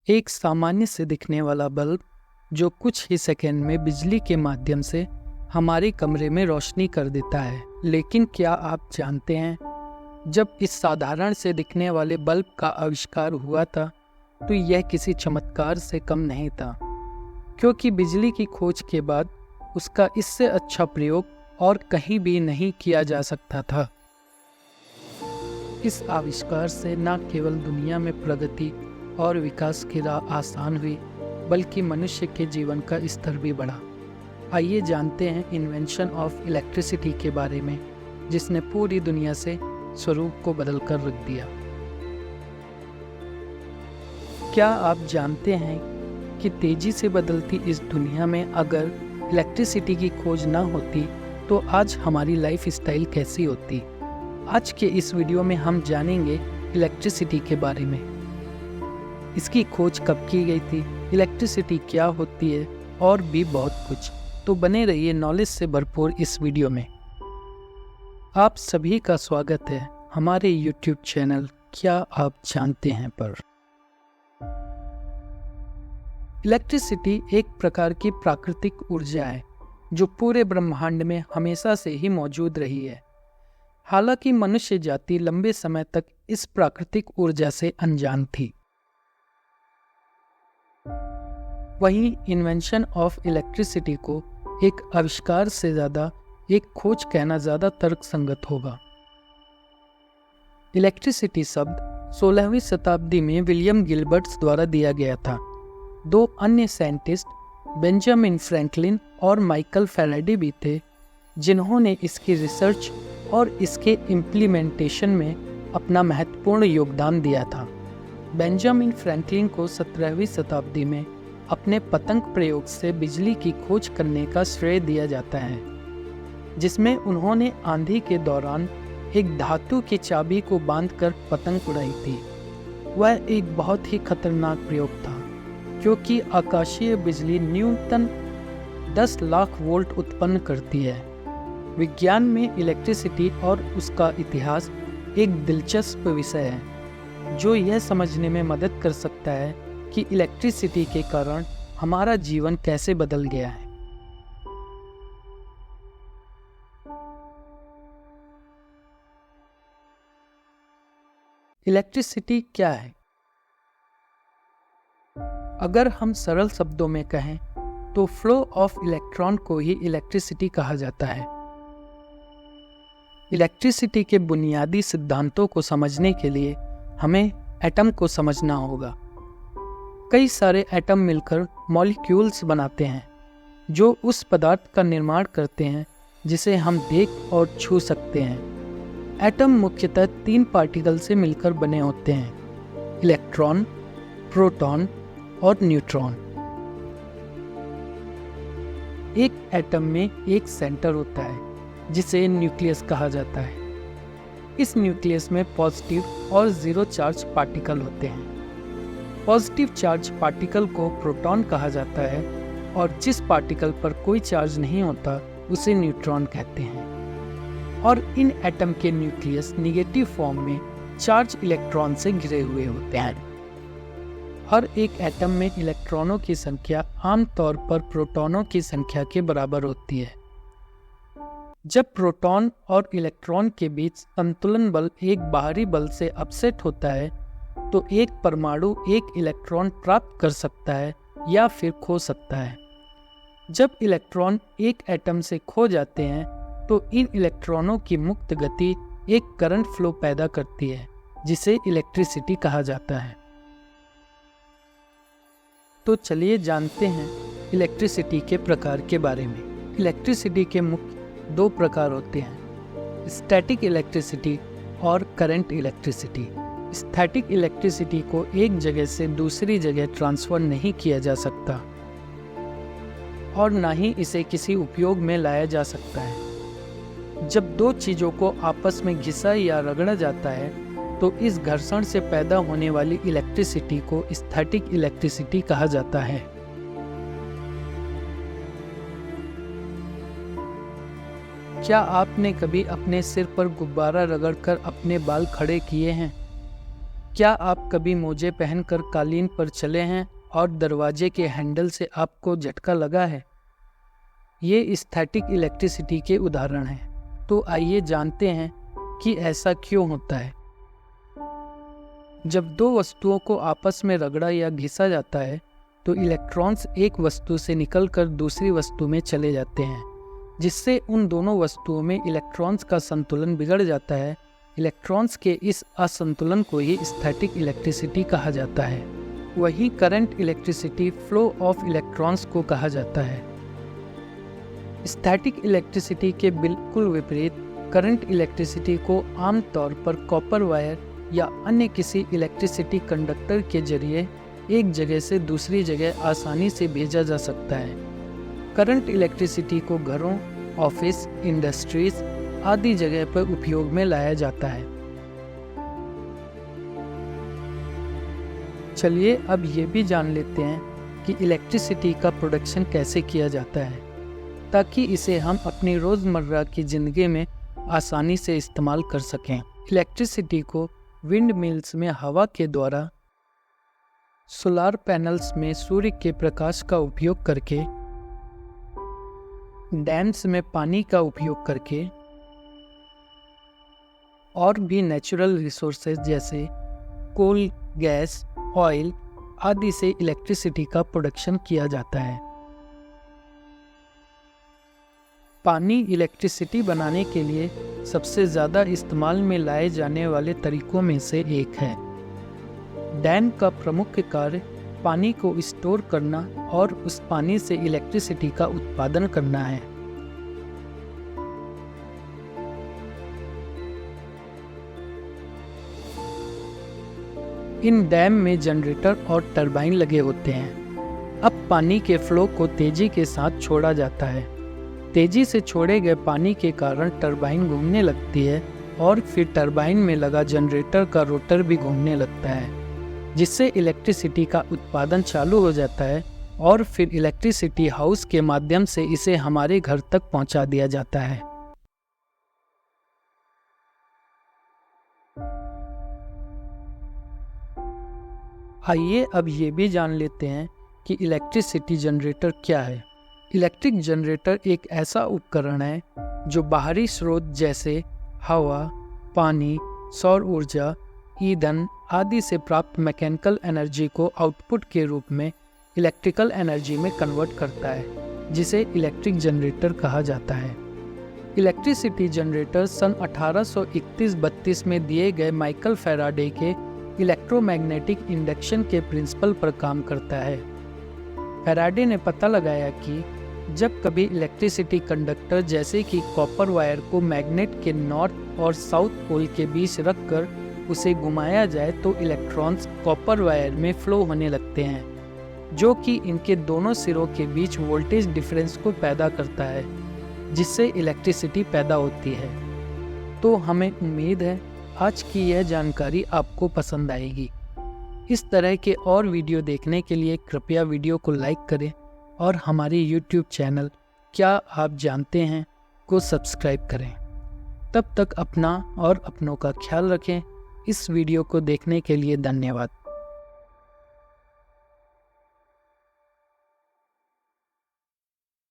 एक सामान्य से दिखने वाला बल्ब जो कुछ ही सेकंड में बिजली के माध्यम से हमारे कमरे में रोशनी कर देता है। लेकिन क्या आप जानते हैं, जब इस साधारण से दिखने वाले बल्ब का आविष्कार हुआ था तो यह किसी चमत्कार से कम नहीं था, क्योंकि बिजली की खोज के बाद उसका इससे अच्छा प्रयोग और कहीं भी नहीं किया जा सकता था। इस आविष्कार से न केवल दुनिया में प्रगति और विकास की राह आसान हुई, बल्कि मनुष्य के जीवन का स्तर भी बढ़ा। आइए जानते हैं इन्वेंशन ऑफ इलेक्ट्रिसिटी के बारे में, जिसने पूरी दुनिया से स्वरूप को बदल कर रख दिया। क्या आप जानते हैं कि तेजी से बदलती इस दुनिया में अगर इलेक्ट्रिसिटी की खोज ना होती तो आज हमारी लाइफ स्टाइल कैसी होती? आज के इस वीडियो में हम जानेंगे इलेक्ट्रिसिटी के बारे में, इसकी खोज कब की गई थी, इलेक्ट्रिसिटी क्या होती है और भी बहुत कुछ। तो बने रहिए नॉलेज से भरपूर इस वीडियो में। आप सभी का स्वागत है हमारे YouTube चैनल क्या आप जानते हैं पर। इलेक्ट्रिसिटी एक प्रकार की प्राकृतिक ऊर्जा है जो पूरे ब्रह्मांड में हमेशा से ही मौजूद रही है। हालांकि मनुष्य जाति लंबे समय तक इस प्राकृतिक ऊर्जा से अनजान थी। वहीं इन्वेंशन ऑफ इलेक्ट्रिसिटी को एक आविष्कार से ज़्यादा एक खोज कहना ज़्यादा तर्कसंगत होगा। इलेक्ट्रिसिटी शब्द 16वीं शताब्दी में विलियम गिलबर्ट्स द्वारा दिया गया था। दो अन्य साइंटिस्ट बेंजामिन फ्रैंकलिन और माइकल फैराडे भी थे, जिन्होंने इसकी रिसर्च और इसके इम्प्लीमेंटेशन में अपना महत्वपूर्ण योगदान दिया था। बेंजामिन फ्रैंकलिन को 17वीं शताब्दी में अपने पतंग प्रयोग से बिजली की खोज करने का श्रेय दिया जाता है, जिसमें उन्होंने आंधी के दौरान एक धातु की चाबी को बांधकर पतंग उड़ाई थी। वह एक बहुत ही खतरनाक प्रयोग था, क्योंकि आकाशीय बिजली न्यूनतम 10 लाख वोल्ट उत्पन्न करती है। विज्ञान में इलेक्ट्रिसिटी और उसका इतिहास एक दिलचस्प विषय है, जो यह समझने में मदद कर सकता है कि इलेक्ट्रिसिटी के कारण हमारा जीवन कैसे बदल गया है। इलेक्ट्रिसिटी क्या है? अगर हम सरल शब्दों में कहें तो फ्लो ऑफ इलेक्ट्रॉन को ही इलेक्ट्रिसिटी कहा जाता है। इलेक्ट्रिसिटी के बुनियादी सिद्धांतों को समझने के लिए हमें एटम को समझना होगा। कई सारे एटम मिलकर मॉलिक्यूल्स बनाते हैं, जो उस पदार्थ का निर्माण करते हैं जिसे हम देख और छू सकते हैं। एटम मुख्यतः 3 पार्टिकल से मिलकर बने होते हैं: इलेक्ट्रॉन, प्रोटॉन और न्यूट्रॉन। एक एटम में एक सेंटर होता है जिसे न्यूक्लियस कहा जाता है। इस न्यूक्लियस में पॉजिटिव और जीरो चार्ज पार्टिकल होते हैं। पॉजिटिव चार्ज पार्टिकल को प्रोटॉन कहा जाता है और जिस पार्टिकल पर कोई चार्ज नहीं होता उसे न्यूट्रॉन कहते हैं। और इन एटम के न्यूक्लियस निगेटिव फॉर्म में चार्ज इलेक्ट्रॉन से घिरे हुए होते हैं। हर एक एटम में इलेक्ट्रॉनों की संख्या आमतौर पर प्रोटॉनों की संख्या के बराबर होती है। जब प्रोटॉन और इलेक्ट्रॉन के बीच संतुलन बल एक बाहरी बल से अपसेट होता है तो एक परमाणु एक इलेक्ट्रॉन प्राप्त कर सकता है या फिर खो सकता है। जब इलेक्ट्रॉन एक एटम से खो जाते हैं तो इन इलेक्ट्रॉनों की मुक्त गति एक करंट फ्लो पैदा करती है, जिसे इलेक्ट्रिसिटी कहा जाता है। तो चलिए जानते हैं इलेक्ट्रिसिटी के प्रकार के बारे में। इलेक्ट्रिसिटी के मुख्य 2 प्रकार होते हैं: स्टैटिक इलेक्ट्रिसिटी और करंट इलेक्ट्रिसिटी। स्टैटिक इलेक्ट्रिसिटी को एक जगह से दूसरी जगह ट्रांसफर नहीं किया जा सकता और ना ही इसे किसी उपयोग में लाया जा सकता है। जब 2 चीज़ों को आपस में घिसा या रगड़ा जाता है तो इस घर्षण से पैदा होने वाली इलेक्ट्रिसिटी को स्टैटिक इलेक्ट्रिसिटी कहा जाता है। क्या आपने कभी अपने सिर पर गुब्बारा रगड़कर अपने बाल खड़े किए हैं? क्या आप कभी मोजे पहनकर कालीन पर चले हैं और दरवाजे के हैंडल से आपको झटका लगा है? ये स्टैटिक इलेक्ट्रिसिटी के उदाहरण हैं। तो आइए जानते हैं कि ऐसा क्यों होता है। जब दो वस्तुओं को आपस में रगड़ा या घिसा जाता है तो इलेक्ट्रॉन्स एक वस्तु से निकलकर दूसरी वस्तु में चले जाते हैं, जिससे उन दोनों वस्तुओं में इलेक्ट्रॉन्स का संतुलन बिगड़ जाता है। इलेक्ट्रॉन्स के इस असंतुलन को ही स्टैटिक इलेक्ट्रिसिटी कहा जाता है। वहीं current electricity flow of electrons को कहा जाता है। स्टैटिक इलेक्ट्रिसिटी के बिल्कुल विपरीत करंट इलेक्ट्रिसिटी को आमतौर पर कॉपर वायर या अन्य किसी इलेक्ट्रिसिटी कंडक्टर के जरिए एक जगह से दूसरी जगह आसानी से भेजा जा सकता है। करंट इलेक्ट्रिसिटी को घरों, ऑफिस, इंडस्ट्रीज आदि जगह पर उपयोग में लाया जाता है। चलिए अब ये भी जान लेते हैं कि इलेक्ट्रिसिटी का प्रोडक्शन कैसे किया जाता है, ताकि इसे हम अपनी रोज़मर्रा की ज़िंदगी में आसानी से इस्तेमाल कर सकें। इलेक्ट्रिसिटी को विंड मिल्स में हवा के द्वारा, सोलार पैनल्स में सूर्य के प्रकाश का उपयोग करके, डैम्स में पानी का उपयोग करके और भी नेचुरल रिसोर्सेज जैसे कोल, गैस, ऑयल आदि से इलेक्ट्रिसिटी का प्रोडक्शन किया जाता है। पानी इलेक्ट्रिसिटी बनाने के लिए सबसे ज़्यादा इस्तेमाल में लाए जाने वाले तरीकों में से एक है। डैम का प्रमुख कार्य पानी को स्टोर करना और उस पानी से इलेक्ट्रिसिटी का उत्पादन करना है। इन डैम में जनरेटर और टरबाइन लगे होते हैं। अब पानी के फ्लो को तेजी के साथ छोड़ा जाता है। तेजी से छोड़े गए पानी के कारण टरबाइन घूमने लगती है और फिर टरबाइन में लगा जनरेटर का रोटर भी घूमने लगता है, जिससे इलेक्ट्रिसिटी का उत्पादन चालू हो जाता है और फिर इलेक्ट्रिसिटी हाउस के माध्यम से इसे हमारे घर तक पहुंचा दिया जाता है। आइए अब ये भी जान लेते हैं कि इलेक्ट्रिसिटी जनरेटर क्या है। इलेक्ट्रिक जनरेटर एक ऐसा उपकरण है जो बाहरी स्रोत जैसे हवा, पानी, सौर ऊर्जा, ईंधन आदि से प्राप्त मैकेनिकल एनर्जी को आउटपुट के रूप में इलेक्ट्रिकल एनर्जी में कन्वर्ट करता है, जिसे इलेक्ट्रिक जनरेटर कहा जाता है। इलेक्ट्रिसिटी जनरेटर सन 1831-32 में दिए गए माइकल फैराडे के इलेक्ट्रोमैग्नेटिक इंडक्शन के प्रिंसिपल पर काम करता है। फैराडे ने पता लगाया कि जब कभी इलेक्ट्रिसिटी कंडक्टर जैसे कि कॉपर वायर को मैग्नेट के नॉर्थ और साउथ पोल के बीच रखकर उसे घुमाया जाए तो इलेक्ट्रॉन्स कॉपर वायर में फ्लो होने लगते हैं, जो कि इनके दोनों सिरों के बीच वोल्टेज डिफरेंस को पैदा करता है, जिससे इलेक्ट्रिसिटी पैदा होती है। तो हमें उम्मीद है आज की यह जानकारी आपको पसंद आएगी। इस तरह के और वीडियो देखने के लिए कृपया वीडियो को लाइक करें और हमारे YouTube चैनल क्या आप जानते हैं को सब्सक्राइब करें। तब तक अपना और अपनों का ख्याल रखें। इस वीडियो को देखने के लिए धन्यवाद।